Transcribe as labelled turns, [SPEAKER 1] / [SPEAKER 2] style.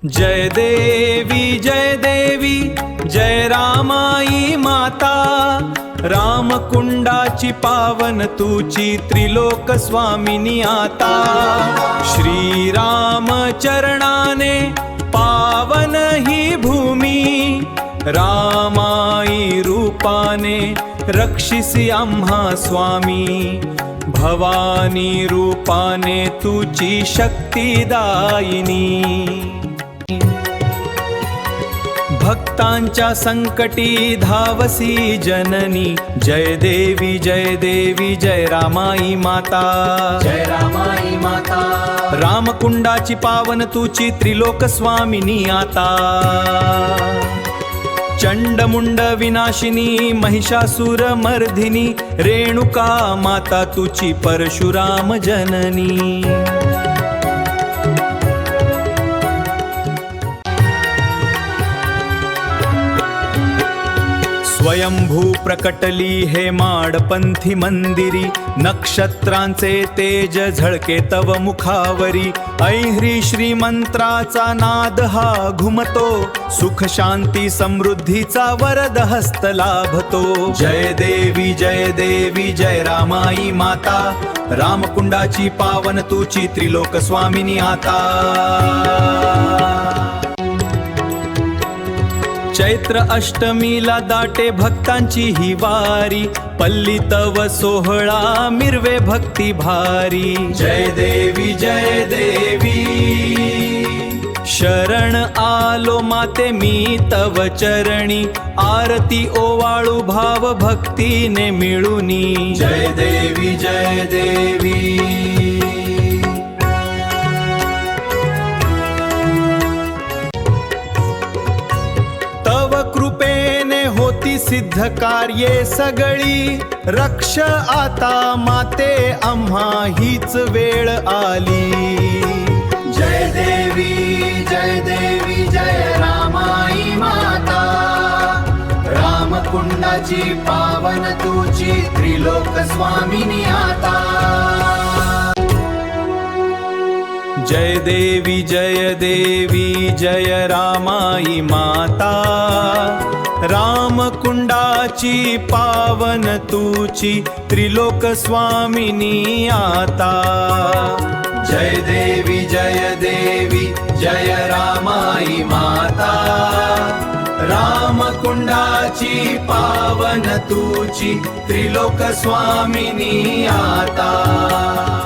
[SPEAKER 1] जय देवी जय रामाई माता, रामकुंडाची पावन तुची त्रिलोक स्वामिनी आता। श्रीराम चरणाने पावन ही भूमी, रामाई रूपाने रक्षिसी आम्हा स्वामी। भवानी रूपाने तुची शक्तिदायिनी, भक्तांच्या संकटी धावसी जननी। जय देवी जय रामाई माता,
[SPEAKER 2] जय रामाई माता।
[SPEAKER 1] रामकुंडाची पावन तुची त्रिलोक स्वामिनी आता। चंडमुंड विनाशिनी महिषासुर मर्दिनी, रेणुका माता तुची परशुराम जननी। स्वयंभू प्रकटली हे माडपंथी मंदिरी, नक्षत्रांचे तेज झळके तव मुखावरी। ऐह्री श्रीमंत्राचा नाद हा घुमतो, सुख शांती समृद्धीचा वरद हस्त लाभतो। जय देवी जय रामाई माता, रामकुंडाची पावन तुची त्रिलोक स्वामिनी आता। चैत्र अष्टमीला दाटे भक्तांची ही वारी, पल्ली तव सोहळा मिरवे भक्ती भारी। जय देवी शरण आलो माते मी तव चरणी, आरती ओवाळू भाव भक्तीने मिळूनी। जय देवी कृपेने होती सिद्ध कार्ये सगळी, रक्ष आता माते आम्हा हीच वेळ आली।
[SPEAKER 2] जय देवी जय रामाई माता, रामकुंडाची पावन तुची त्रिलोक स्वामिनी आता।
[SPEAKER 1] जय देवी जय रामाई माता, रामकुंडाची पावन तुची त्रिलोक स्वामिनी आता।
[SPEAKER 2] जय देवी जय रामाई माता, रामकुंडाची पावन तुची त्रिलोक स्वामिनी आता।